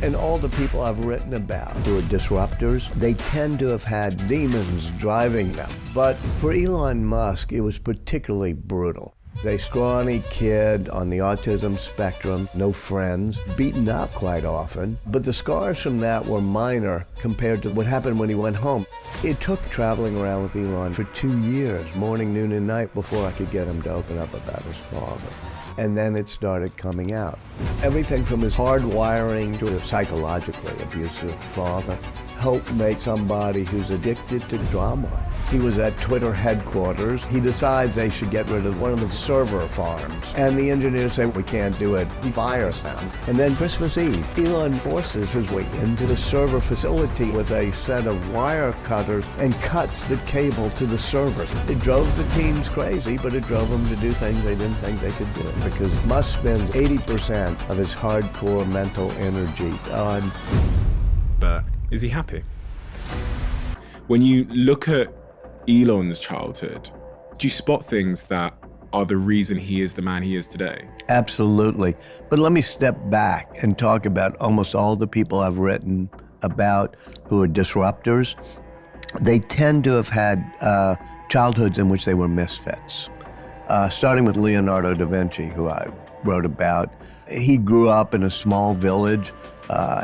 And all the people I've written about who are disruptors, they tend to have had demons driving them. But for Elon Musk, it was particularly brutal. A scrawny kid on the autism spectrum, no friends, beaten up quite often, but the scars from that were minor compared to what happened when he went home. It took traveling around with Elon for 2 years, morning, noon, and night, before I could get him to open up about his father. And then it started coming out. Everything from his hard wiring to a psychologically abusive father helped make somebody who's addicted to drama. He was at Twitter headquarters. He decides they should get rid of one of the server farms. And the engineers say, we can't do it. He fires them. And then Christmas Eve, Elon forces his way into the server facility with a set of wire cutters and cuts the cable to the servers. It drove the teams crazy, but it drove them to do things they didn't think they could do. Because Musk spends 80% of his hardcore mental energy on... But is he happy? When you look at Elon's childhood, do you spot things that are the reason he is the man he is today? Absolutely. But let me step back and talk about almost all the people I've written about who are disruptors. They tend to have had childhoods in which they were misfits. Starting with Leonardo da Vinci, who I wrote about. He grew up in a small village.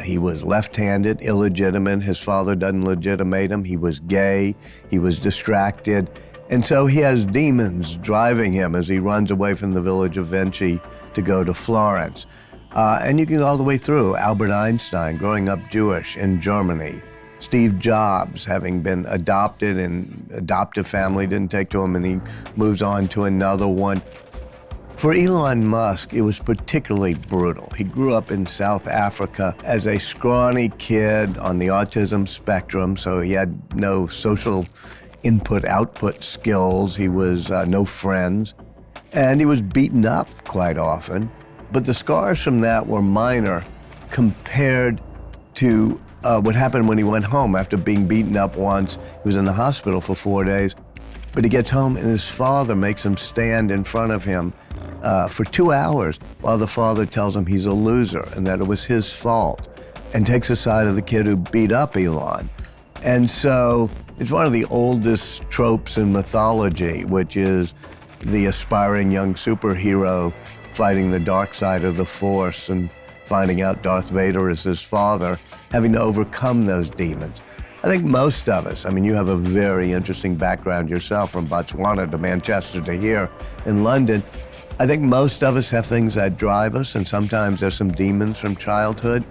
He was left-handed, illegitimate. His father doesn't legitimate him. He was gay. He was distracted. And so he has demons driving him as he runs away from the village of Vinci to go to Florence. And you can go all the way through. Albert Einstein, growing up Jewish in Germany. Steve Jobs, having been adopted, and adoptive family didn't take to him, and he moves on to another one. For Elon Musk, it was particularly brutal. He grew up in South Africa as a scrawny kid on the autism spectrum, so he had no social input-output skills. He was no friends, and he was beaten up quite often. But the scars from that were minor compared to what happened when he went home after being beaten up once. He was in the hospital for 4 days, but he gets home and his father makes him stand in front of him for 2 hours while the father tells him he's a loser and that it was his fault, and takes the side of the kid who beat up Elon. And so it's one of the oldest tropes in mythology, which is the aspiring young superhero fighting the dark side of the Force and finding out Darth Vader is his father, having to overcome those demons. I think most of us, I mean, you have a very interesting background yourself, from Botswana to Manchester to here in London. I think most of us have things that drive us, and sometimes there's some demons from childhood.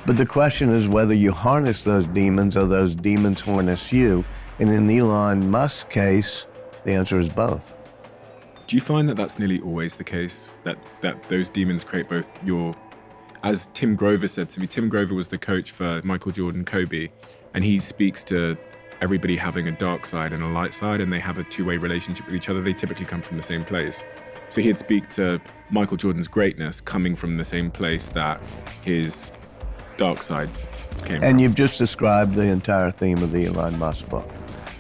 But the question is whether you harness those demons or those demons harness you. And in Elon Musk's case, the answer is both. Do you find that that's nearly always the case? That those demons create both your... As Tim Grover said to me, Tim Grover was the coach for Michael Jordan, Kobe, and he speaks to everybody having a dark side and a light side, and they have a two-way relationship with each other. They typically come from the same place. So he'd speak to Michael Jordan's greatness coming from the same place that his dark side came from. And you've just described the entire theme of the Elon Musk book,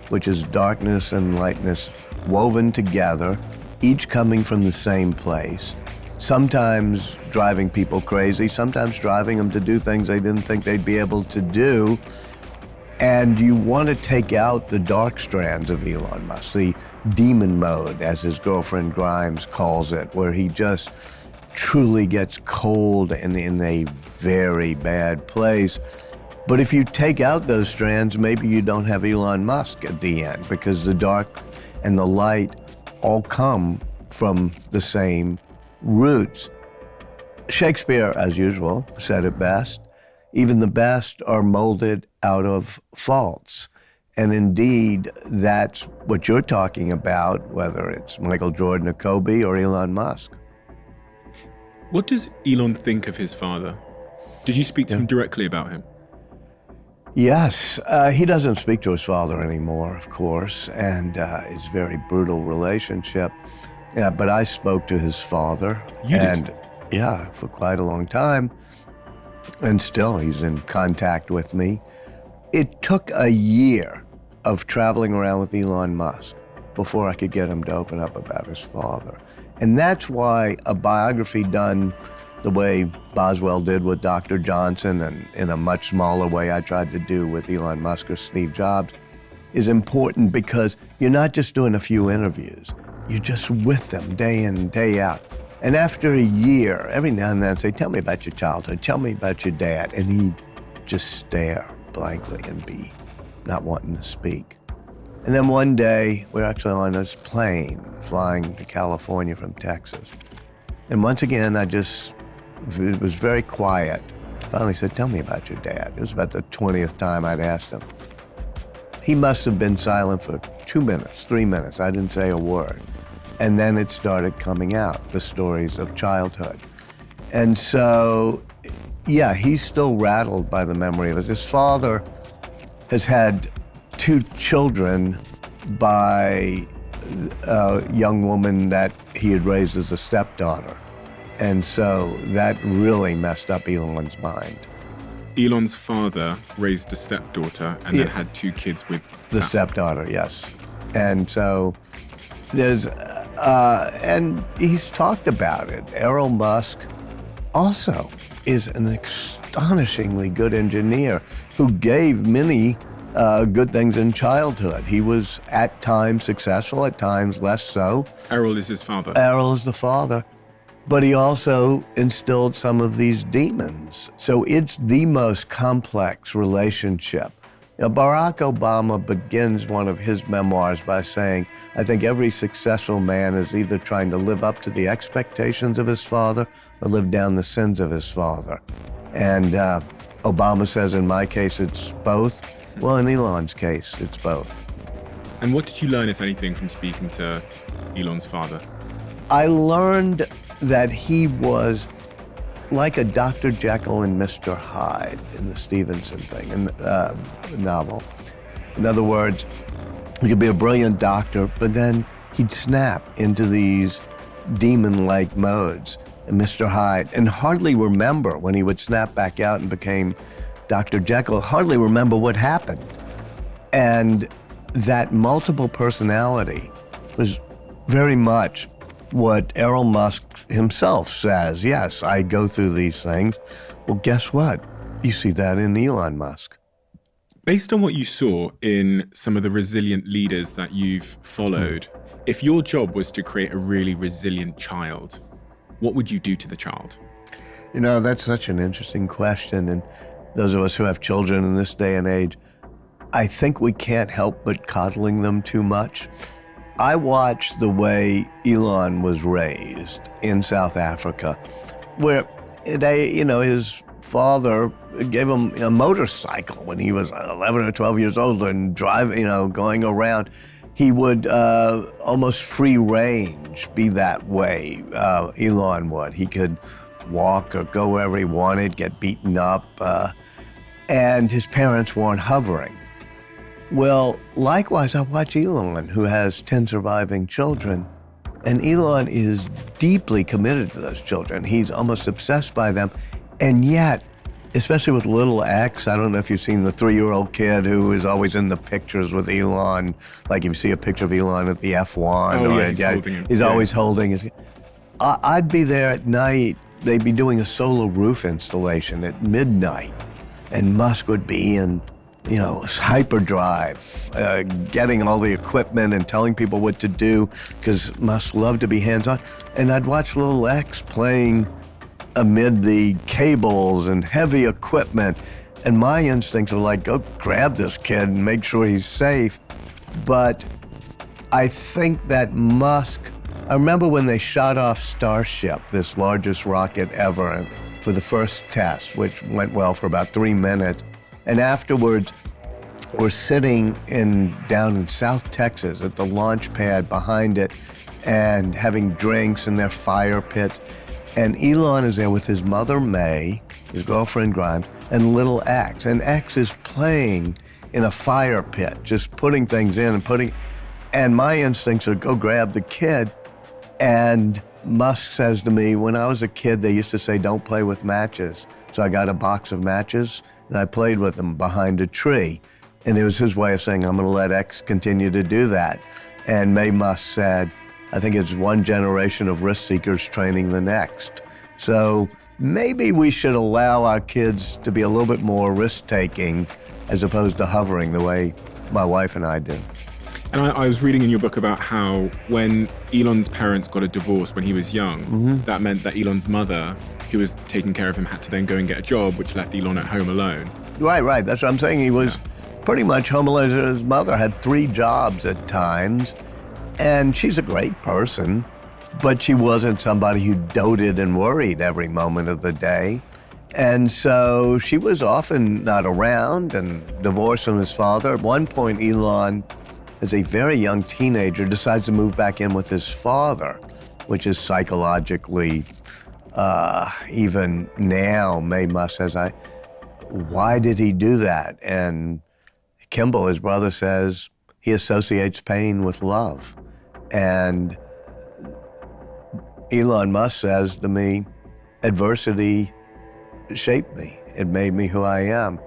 which is darkness and lightness woven together, each coming from the same place. Sometimes driving people crazy, sometimes driving them to do things they didn't think they'd be able to do. And you want to take out the dark strands of Elon Musk, the demon mode, as his girlfriend Grimes calls it, where he just truly gets cold and in a very bad place. But if you take out those strands, maybe you don't have Elon Musk at the end, because the dark and the light all come from the same roots. Shakespeare, as usual, said it best. Even the best are molded out of faults. And indeed, that's what you're talking about, whether it's Michael Jordan or Kobe or Elon Musk. What does Elon think of his father? Did you speak to him directly about him? Yes, he doesn't speak to his father anymore, of course, and it's a very brutal relationship. Yeah, but I spoke to his father. You did? Yeah, for quite a long time. And still, he's in contact with me. It took a year of traveling around with Elon Musk before I could get him to open up about his father. And that's why a biography done the way Boswell did with Dr. Johnson, and in a much smaller way I tried to do with Elon Musk or Steve Jobs, is important because you're not just doing a few interviews. You're just with them day in and day out. And after a year, every now and then I'd say, tell me about your childhood, tell me about your dad. And he'd just stare blankly and be not wanting to speak. And then one day, we're actually on this plane flying to California from Texas. And once again, it was very quiet. Finally said, tell me about your dad. It was about the 20th time I'd asked him. He must have been silent for 2 minutes, 3 minutes. I didn't say a word. And then it started coming out, the stories of childhood. And so, yeah, he's still rattled by the memory of it. His father has had 2 children by a young woman that he had raised as a stepdaughter. And so that really messed up Elon's mind. Elon's father raised a stepdaughter and then had 2 kids with the stepdaughter, yes. And so there's, and he's talked about it. Elon Musk also is an astonishingly good engineer who gave many good things in childhood. He was at times successful, at times less so. Errol is his father. Errol is the father. But he also instilled some of these demons. So it's the most complex relationship. Barack Obama begins one of his memoirs by saying, I think every successful man is either trying to live up to the expectations of his father or live down the sins of his father. And Obama says, in my case, it's both. Well, in Elon's case, it's both. And what did you learn, if anything, from speaking to Elon's father? I learned that he was like a Dr. Jekyll and Mr. Hyde in the Stevenson thing, in the novel. In other words, he could be a brilliant doctor, but then he'd snap into these demon-like modes, and Mr. Hyde, and hardly remember when he would snap back out and became Dr. Jekyll, hardly remember what happened. And that multiple personality was very much what Elon Musk himself says. Yes, I go through these things. Well, guess what? You see that in Elon Musk. Based on what you saw in some of the resilient leaders that you've followed, if your job was to create a really resilient child, what would you do to the child? You know, that's such an interesting question. And those of us who have children in this day and age, I think we can't help but coddling them too much. I watched the way Elon was raised in South Africa, where his father gave him a motorcycle when he was 11 or 12 years old and driving, going around. He would almost free range be that way, Elon would. He could walk or go wherever he wanted, get beaten up, and his parents weren't hovering. Well, likewise, I watch Elon, who has 10 surviving children, and Elon is deeply committed to those children. He's almost obsessed by them, and yet, especially with little X, I don't know if you've seen the 3-year-old kid who is always in the pictures with Elon, like if you see a picture of Elon at the F1. Oh, yeah, he's holding him. He's always holding his... I'd be there at night, they'd be doing a solar roof installation at midnight, and Musk would be in hyperdrive, getting all the equipment and telling people what to do, because Musk loved to be hands-on. And I'd watch little X playing amid the cables and heavy equipment. And my instincts are like, go grab this kid and make sure he's safe. But I think that Musk, I remember when they shot off Starship, this largest rocket ever, for the first test, which went well for about 3 minutes. And afterwards, we're sitting down in South Texas at the launch pad behind it and having drinks in their fire pits. And Elon is there with his mother, May, his girlfriend, Grimes, and little X. And X is playing in a fire pit, just putting things in and my instincts are go grab the kid. And Musk says to me, when I was a kid, they used to say, don't play with matches. So I got a box of matches and I played with them behind a tree. And it was his way of saying, I'm going to let X continue to do that. And May Musk said, I think it's one generation of risk seekers training the next. So maybe we should allow our kids to be a little bit more risk-taking as opposed to hovering the way my wife and I do. And I was reading in your book about how when Elon's parents got a divorce when he was young, that meant that Elon's mother, who was taking care of him, had to then go and get a job, which left Elon at home alone. Right. That's what I'm saying. He was pretty much home alone. His mother had 3 jobs at times, and she's a great person, but she wasn't somebody who doted and worried every moment of the day. And so she was often not around and divorced from his father. At one point, Elon, as a very young teenager, decides to move back in with his father, which is psychologically, even now, Musk says, why did he do that? And Kimball, his brother, says he associates pain with love. And Elon Musk says to me, adversity shaped me. It made me who I am.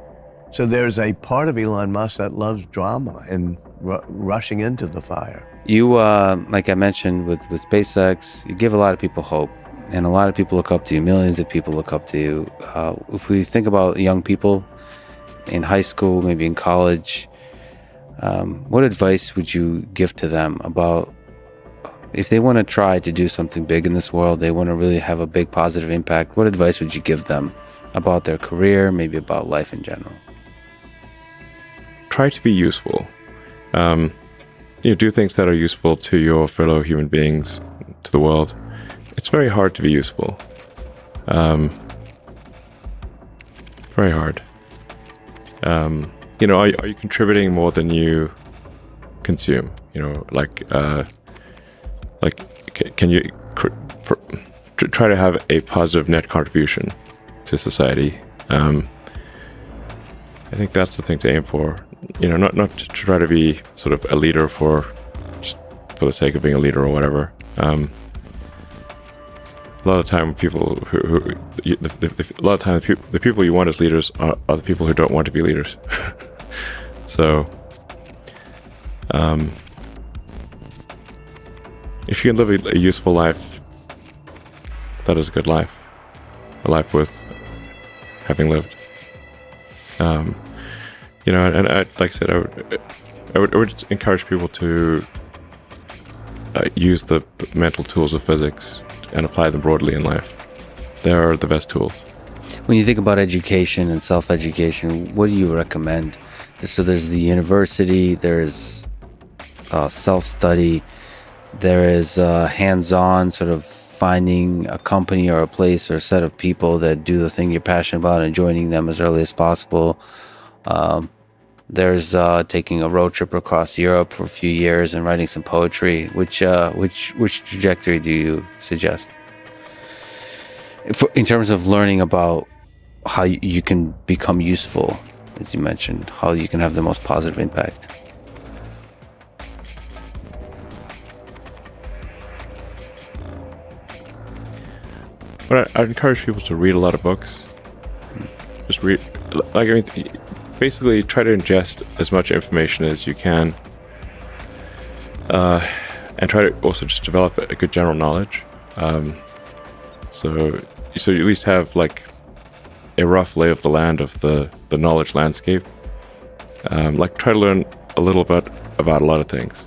So there's a part of Elon Musk that loves drama and rushing into the fire. You, like I mentioned with SpaceX, you give a lot of people hope, and a lot of people look up to you. Millions of people look up to you. If we think about young people in high school, maybe in college, what advice would you give to them about if they want to try to do something big in this world, they want to really have a big positive impact, what advice would you give them about their career, maybe about life in general? Try to be useful. Do things that are useful to your fellow human beings, to the world. It's very hard to be useful. Very hard. Are you contributing more than you consume? Can you try to have a positive net contribution to society? I think that's the thing to aim for. Not to try to be sort of a leader for the sake of being a leader or whatever. A lot of the time, the people you want as leaders are the people who don't want to be leaders. So, if you can live a useful life, that is a good life. A life worth having lived. And like I said, I would encourage people to use the mental tools of physics and apply them broadly in life. They are the best tools. When you think about education and self-education, what do you recommend? So there's the university, there's self-study, there is hands-on, sort of finding a company or a place or a set of people that do the thing you're passionate about and joining them as early as possible. There's taking a road trip across Europe for a few years and writing some poetry. Which trajectory do you suggest? In terms of learning about how you can become useful, as you mentioned, how you can have the most positive impact. But I'd encourage people to read a lot of books. Just read, basically try to ingest as much information as you can, and try to also just develop a good general knowledge. So you at least have like a rough lay of the land of the knowledge landscape. Try to learn a little bit about a lot of things.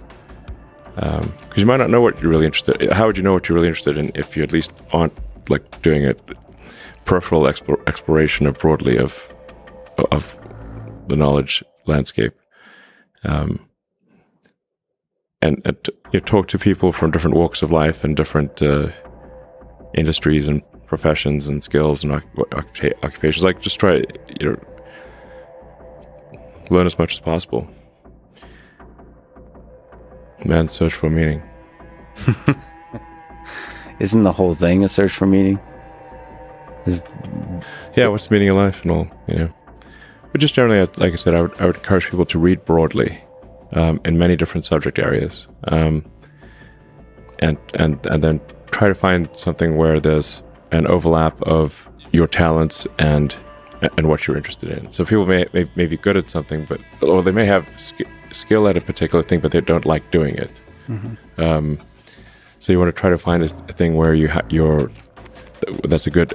Because you might not know what you're really interested in. How would you know what you're really interested in if you at least aren't doing a peripheral exploration of broadly of the knowledge landscape? And talk to people from different walks of life and different industries and professions and skills and occupations. Just try learn as much as possible. Man's search for meaning. Isn't the whole thing a search for meaning? Yeah, what's the meaning of life and all, But just generally, like I said, I would encourage people to read broadly, in many different subject areas, and then try to find something where there's an overlap of your talents and what you're interested in. So people may be good at something, or they may have skill at a particular thing, but they don't like doing it. Mm-hmm. So you want to try to find a thing where that's a good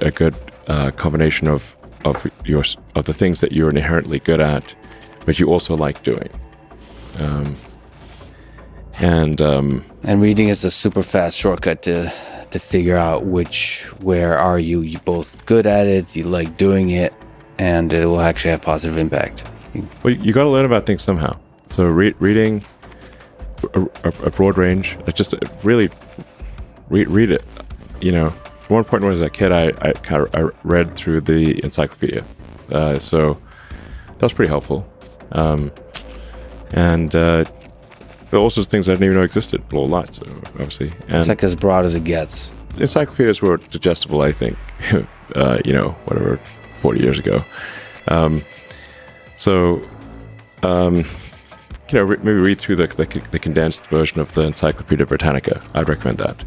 combination of the things that you're inherently good at, but you also like doing. And reading is the super fast shortcut to figure out where are you both good at it, you like doing it, and it will actually have positive impact. Well, you got to learn about things somehow. So reading a broad range, just really read it. You know, at one point when I was a kid, I read through the encyclopedia, so that was pretty helpful. And there are also things I didn't even know existed, a lot, so obviously. And it's like as broad as it gets. Encyclopedias were digestible, I think, 40 years ago. Maybe read through the condensed version of the Encyclopedia Britannica. I'd recommend that.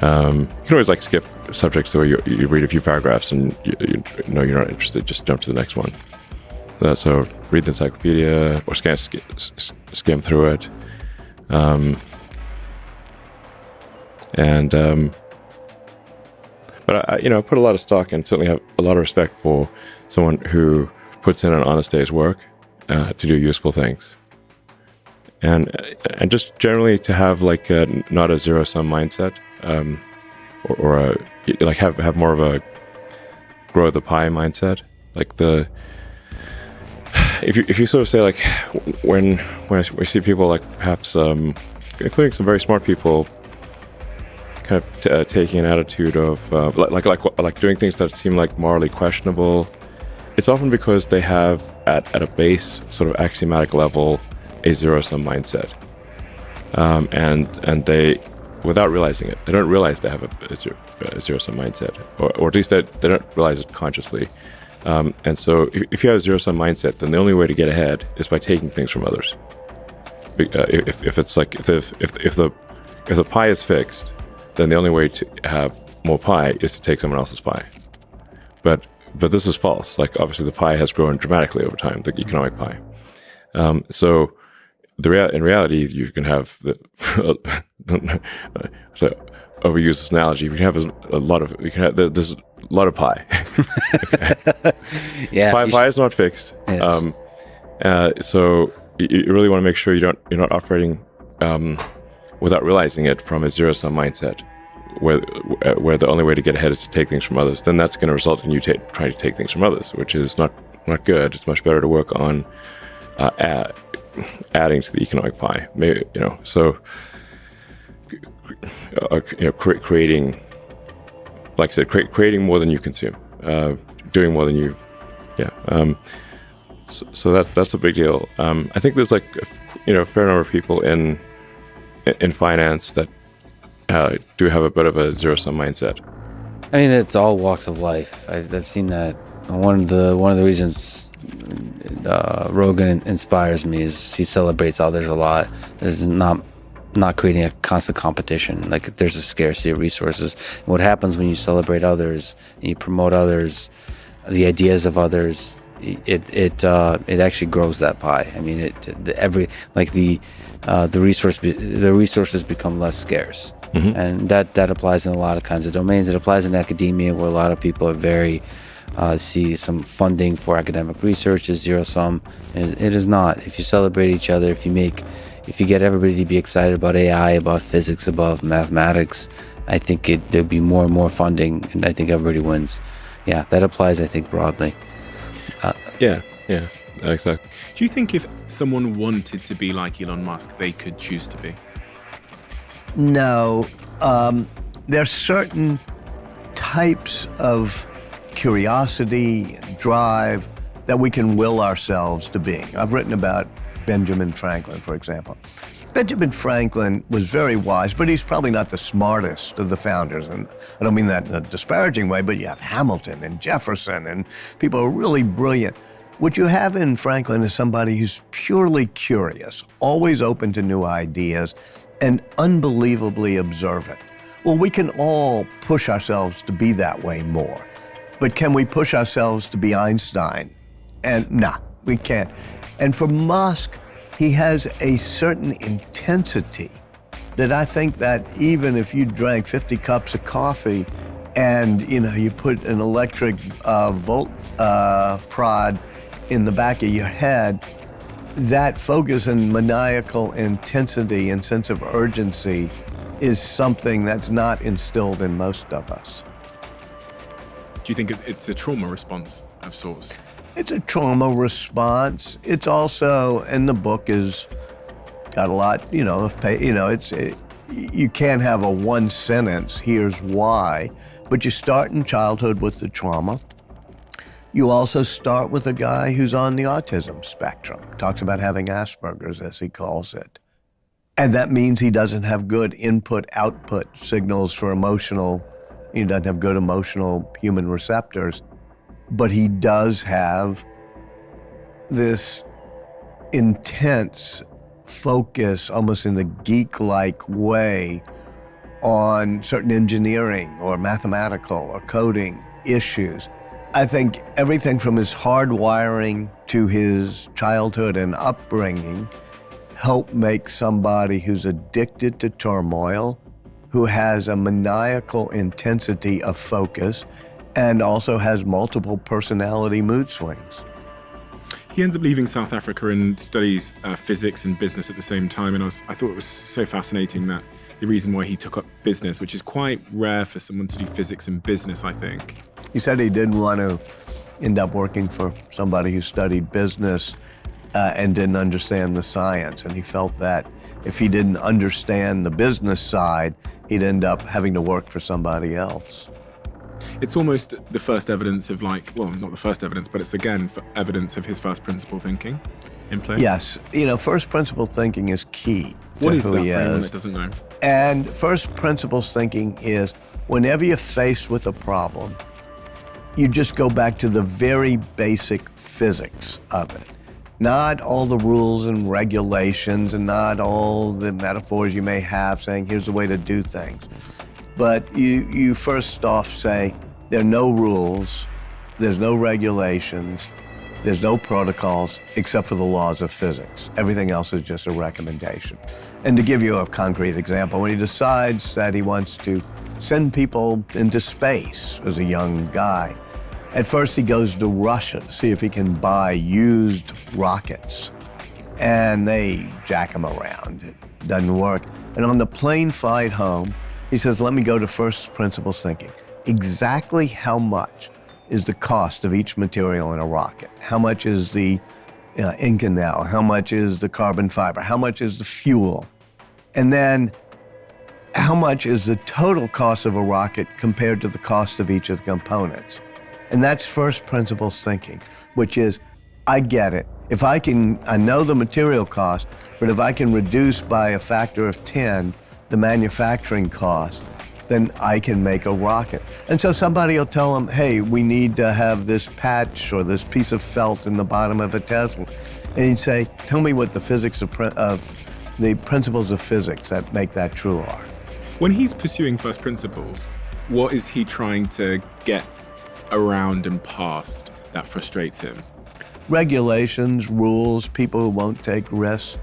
You can always skip subjects where you read a few paragraphs and you know you're not interested, just jump to the next one. So read the encyclopedia or skim through it. But I put a lot of stock and certainly have a lot of respect for someone who puts in an honest day's work to do useful things, and just generally to have not a zero-sum mindset, or have more of a grow the pie mindset. If you sort of say when we see people perhaps including some very smart people kind of taking an attitude of doing things that seem morally questionable, it's often because they have at a base sort of axiomatic level a zero-sum mindset, and they, without realizing it, they don't realize they have a zero-sum mindset, or at least they don't realize it consciously. And so if you have a zero-sum mindset, then the only way to get ahead is by taking things from others. If the pie is fixed, then the only way to have more pie is to take someone else's pie. But this is false. Obviously the pie has grown dramatically over time, the economic pie. So in reality, you can have so overuse this analogy. You can have there's a lot of pie. Yeah, pie is not fixed. Yes. So you really want to make sure you're not operating without realizing it from a zero-sum mindset, where the only way to get ahead is to take things from others. Then that's going to result in you trying to take things from others, which is not good. It's much better to work on adding to the economic pie. Maybe, so creating, like I said, creating more than you consume, doing more than you, So that's a big deal. I think there's a fair number of people in finance that do have a bit of a zero-sum mindset. I mean, it's all walks of life. I've seen that. One of the reasons Rogan inspires me is he celebrates others a lot. There's not creating a constant competition. There's a scarcity of resources. And what happens when you celebrate others and you promote others, the ideas of others, it actually grows that pie. I mean, the resources become less scarce. Mm-hmm. And that applies in a lot of kinds of domains. It applies in academia, where a lot of people are very see some funding for academic research is zero sum. It is not. If you celebrate each other, if you get everybody to be excited about AI, about physics, about mathematics, I think there'll be more and more funding, and I think everybody wins. Yeah, that applies, I think, broadly. Yeah, exactly. Do you think if someone wanted to be like Elon Musk, they could choose to be? No. There's certain types of curiosity, drive that we can will ourselves to being. I've written about Benjamin Franklin, for example. Benjamin Franklin was very wise, but he's probably not the smartest of the founders. And I don't mean that in a disparaging way, but you have Hamilton and Jefferson and people who are really brilliant. What you have in Franklin is somebody who's purely curious, always open to new ideas, and unbelievably observant. Well, we can all push ourselves to be that way more. But can we push ourselves to be Einstein? And nah, we can't. And for Musk, he has a certain intensity that I think that even if you drank 50 cups of coffee and you put an electric volt prod in the back of your head, that focus and maniacal intensity and sense of urgency is something that's not instilled in most of us. Do you think it's a trauma response of sorts? It's a trauma response. It's also, and the book is got a lot, you can't have a one sentence, here's why, but you start in childhood with the trauma. You also start with a guy who's on the autism spectrum, talks about having Asperger's, as he calls it. And that means he doesn't have good input-output signals for he doesn't have good emotional human receptors, but he does have this intense focus, almost in a geek-like way, on certain engineering or mathematical or coding issues. I think everything from his hardwiring to his childhood and upbringing help make somebody who's addicted to turmoil, who has a maniacal intensity of focus, and also has multiple personality mood swings. He ends up leaving South Africa and studies physics and business at the same time. And I thought it was so fascinating that the reason why he took up business, which is quite rare for someone to do physics and business, I think. He said he didn't want to end up working for somebody who studied business and didn't understand the science. And he felt that if he didn't understand the business side, he'd end up having to work for somebody else. It's almost the first evidence of not the first evidence, but it's again evidence of his first principle thinking in play. Yes, first principle thinking is key. What is that for he anyone is. that doesn't know? And first principles thinking is whenever you're faced with a problem, you just go back to the very basic physics of it. Not all the rules and regulations and not all the metaphors you may have saying here's the way to do things. But you first off say there are no rules, there's no regulations, there's no protocols except for the laws of physics. Everything else is just a recommendation. And to give you a concrete example, when he decides that he wants to send people into space as a young guy, at first he goes to Russia to see if he can buy used rockets. And they jack him around. It doesn't work. And on the plane flight home, he says, let me go to first principles thinking. Exactly how much is the cost of each material in a rocket? How much is the Inconel? How much is the carbon fiber? How much is the fuel? And then how much is the total cost of a rocket compared to the cost of each of the components? And that's first principles thinking, which is, I get it. I know the material cost, but if I can reduce by a factor of 10 the manufacturing cost, then I can make a rocket. And so somebody will tell him, hey, we need to have this patch or this piece of felt in the bottom of a Tesla. And he'd say, tell me what the the principles of physics that make that true are. When he's pursuing first principles, what is he trying to get around and past that frustrates him? Regulations, rules, people who won't take risks.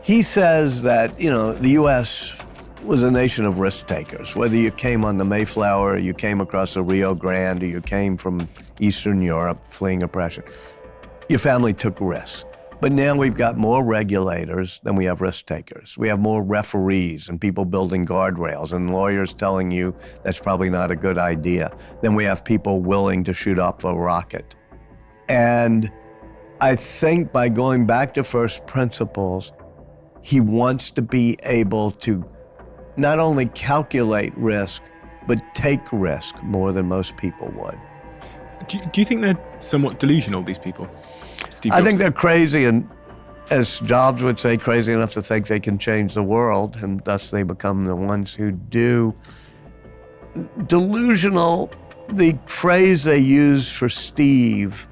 He says that, the U.S. was a nation of risk takers. Whether you came on the Mayflower, or you came across the Rio Grande, or you came from Eastern Europe fleeing oppression, your family took risks. But now we've got more regulators than we have risk takers. We have more referees and people building guardrails and lawyers telling you that's probably not a good idea. Then we have people willing to shoot up a rocket. And I think by going back to first principles, he wants to be able to not only calculate risk, but take risk more than most people would. Do you think they're somewhat delusional, these people? Steve Jobs? I think they're crazy, and as Jobs would say, crazy enough to think they can change the world, and thus they become the ones who do. Delusional, the phrase they used for Steve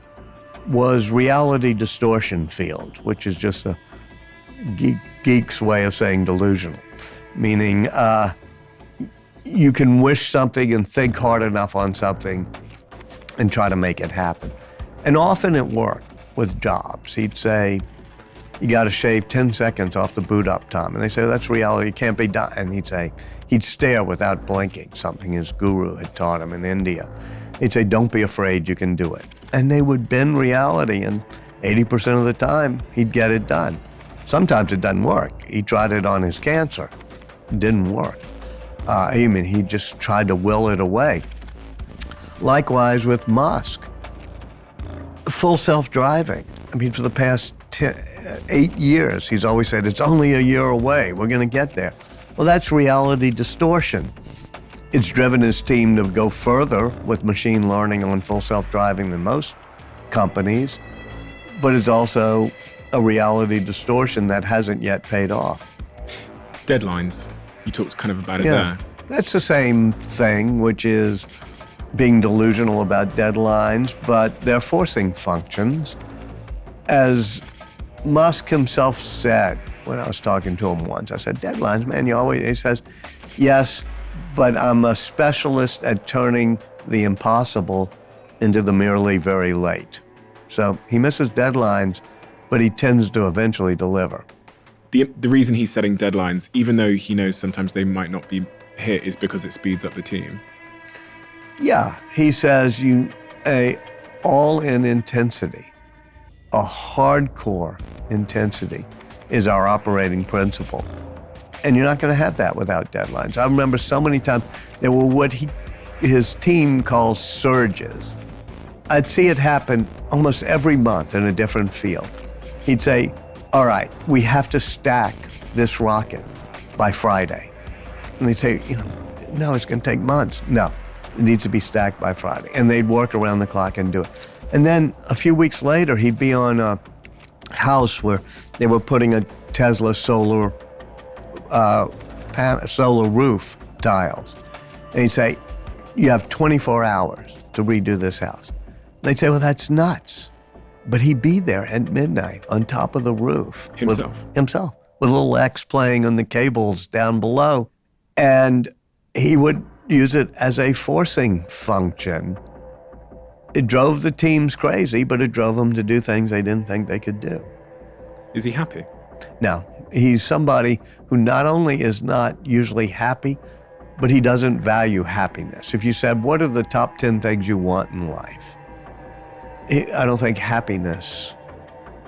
was reality distortion field, which is just a geek's way of saying delusional, meaning you can wish something and think hard enough on something and try to make it happen. And often it worked with Jobs. He'd say, you got to shave 10 seconds off the boot up time. And they say, that's reality, it can't be done. And he'd stare without blinking, something his guru had taught him in India. He'd say, don't be afraid, you can do it. And they would bend reality, and 80% of the time, he'd get it done. Sometimes it doesn't work. He tried it on his cancer. It didn't work. He just tried to will it away. Likewise with Musk. Full self-driving. For the past 8 years, he's always said, it's only a year away, we're going to get there. Well, that's reality distortion. It's driven his team to go further with machine learning on full self-driving than most companies, but it's also a reality distortion that hasn't yet paid off. Deadlines. You talked kind of about it there. That's the same thing, which is being delusional about deadlines, but they're forcing functions. As Musk himself said when I was talking to him once, I said, deadlines, man, he says, yes, but I'm a specialist at turning the impossible into the merely very late. So he misses deadlines, but he tends to eventually deliver. The reason he's setting deadlines, even though he knows sometimes they might not be hit, is because it speeds up the team. Yeah, he says all-in intensity, a hardcore intensity is our operating principle. And you're not going to have that without deadlines. I remember so many times there were what his team calls surges. I'd see it happen almost every month in a different field. He'd say, all right, we have to stack this rocket by Friday. And they'd say, no, it's going to take months. No, it needs to be stacked by Friday. And they'd work around the clock and do it. And then a few weeks later, he'd be on a house where they were putting a Tesla solar roof tiles. And he'd say, you have 24 hours to redo this house. They'd say, well, that's nuts. But he'd be there at midnight on top of the roof. Himself. With a little X playing on the cables down below. And he would use it as a forcing function. It drove the teams crazy, but it drove them to do things they didn't think they could do. Is he happy? No, he's somebody who not only is not usually happy, but he doesn't value happiness. If you said, what are the top 10 things you want in life? I don't think happiness,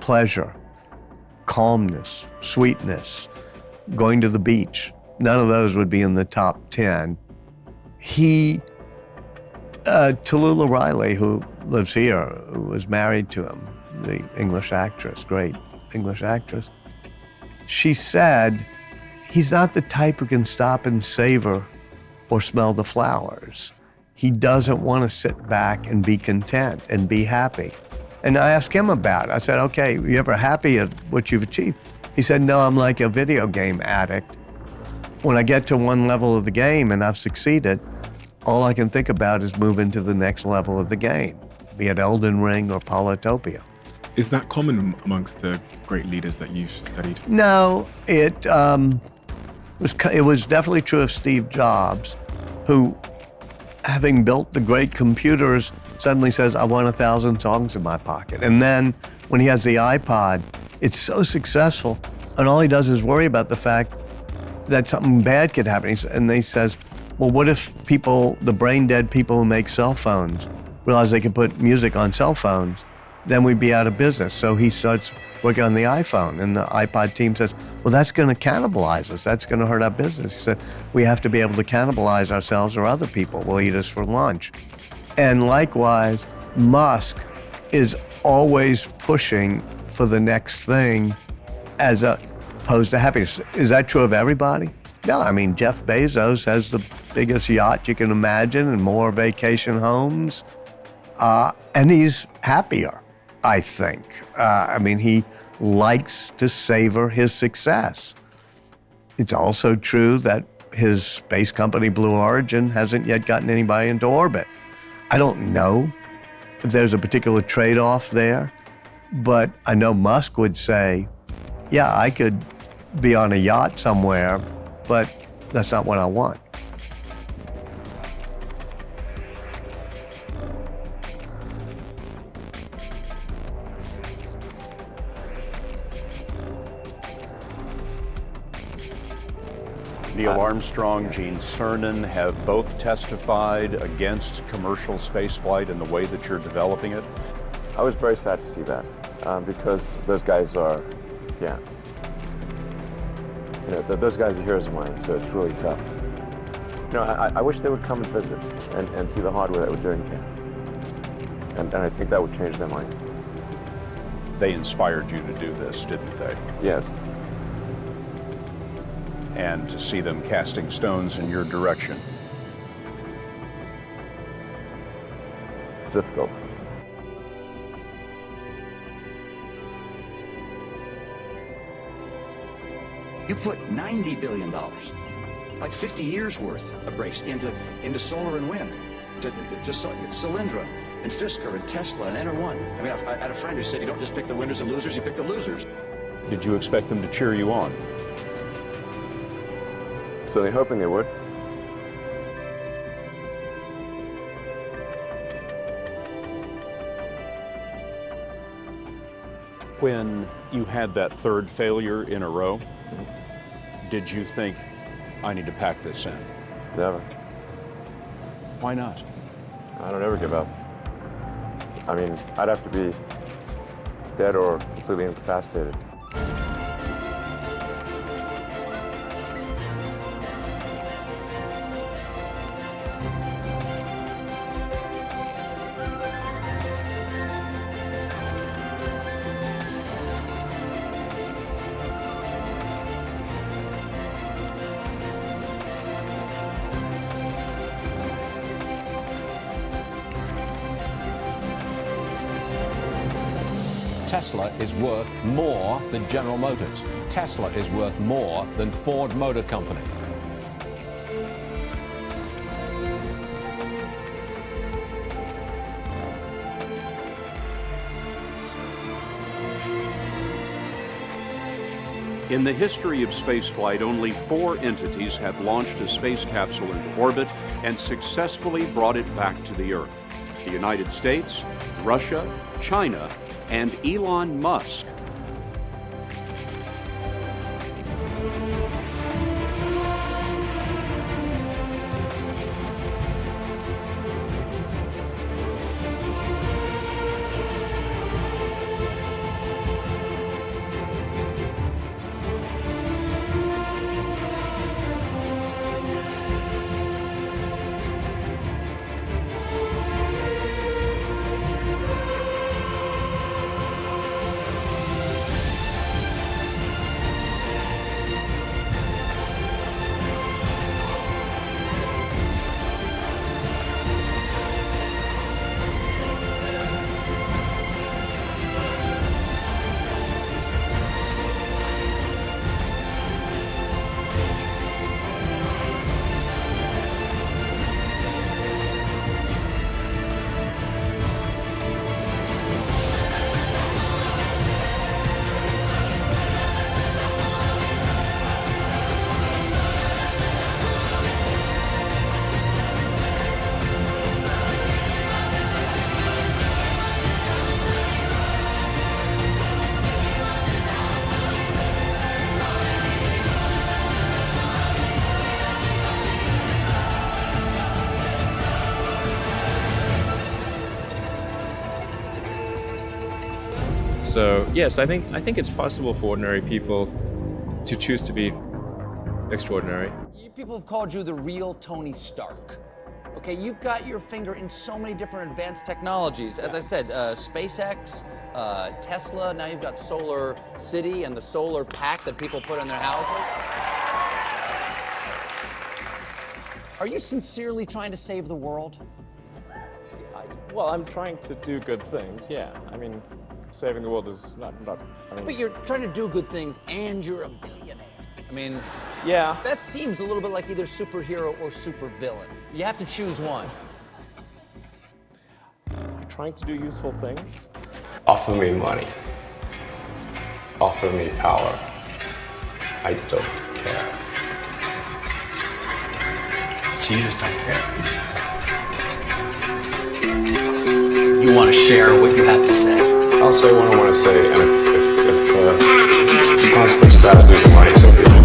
pleasure, calmness, sweetness, going to the beach, none of those would be in the top 10. Tallulah Riley, who lives here, who was married to him, the English actress, great English actress, she said, he's not the type who can stop and savor or smell the flowers. He doesn't want to sit back and be content and be happy. And I asked him about it. I said, okay, you ever happy at what you've achieved? He said, no, I'm like a video game addict. When I get to one level of the game and I've succeeded, all I can think about is moving to the next level of the game, be it Elden Ring or Polytopia. Is that common amongst the great leaders that you've studied? No, it was definitely true of Steve Jobs, who, having built the great computers, suddenly says, I want 1,000 songs in my pocket. And then when he has the iPod, it's so successful, and all he does is worry about the fact that something bad could happen. And he says, well, what if the brain dead people who make cell phones realize they can put music on cell phones? Then we'd be out of business. So he starts working on the iPhone, and the iPod team says, well, that's going to cannibalize us. That's going to hurt our business. He said, we have to be able to cannibalize ourselves or other people will eat us for lunch. And likewise, Musk is always pushing for the next thing as opposed to happiness. Is that true of everybody? No, Jeff Bezos has the biggest yacht you can imagine and more vacation homes, and he's happier, I think. He likes to savor his success. It's also true that his space company, Blue Origin, hasn't yet gotten anybody into orbit. I don't know if there's a particular trade-off there, but I know Musk would say, yeah, I could be on a yacht somewhere, but that's not what I want. Neil Armstrong, Gene Cernan have both testified against commercial spaceflight and the way that you're developing it. I was very sad to see that because those guys are, those guys are heroes of mine, so it's really tough. I wish they would come and visit and see the hardware that we're doing here. And I think that would change their mind. They inspired you to do this, didn't they? Yes. And to see them casting stones in your direction. It's difficult. You put $90 billion, like 50 years worth of brakes into solar and wind, to Solyndra and Fisker and Tesla and Enter1. I mean, I had a friend who said you don't just pick the winners and losers, you pick the losers. Did you expect them to cheer you on? Certainly hoping they would. When you had that third failure in a row, did you think, I need to pack this in? Never. Why not? I don't ever give up. I mean, I'd have to be dead or completely incapacitated. Tesla is worth more than General Motors. Tesla is worth more than Ford Motor Company. In the history of spaceflight, only 4 entities have launched a space capsule into orbit and successfully brought it back to the Earth: the United States, Russia, China, and Elon Musk. So yes, I think it's possible for ordinary people to choose to be extraordinary. People have called you the real Tony Stark. Okay, you've got your finger in so many different advanced technologies. As I said, SpaceX, Tesla, now you've got Solar City and the solar pack that people put in their houses. Are you sincerely trying to save the world? Well, I'm trying to do good things, yeah. I mean, saving the world is not I mean... But you're trying to do good things and you're a billionaire. I mean, yeah. That seems a little bit like either superhero or supervillain. You have to choose one. Trying to do useful things. Offer me money. Offer me power. I don't care. So you just don't care. You want to share what you have to say. I'll say what I want to say, and if the consequence of that is losing money, so be it.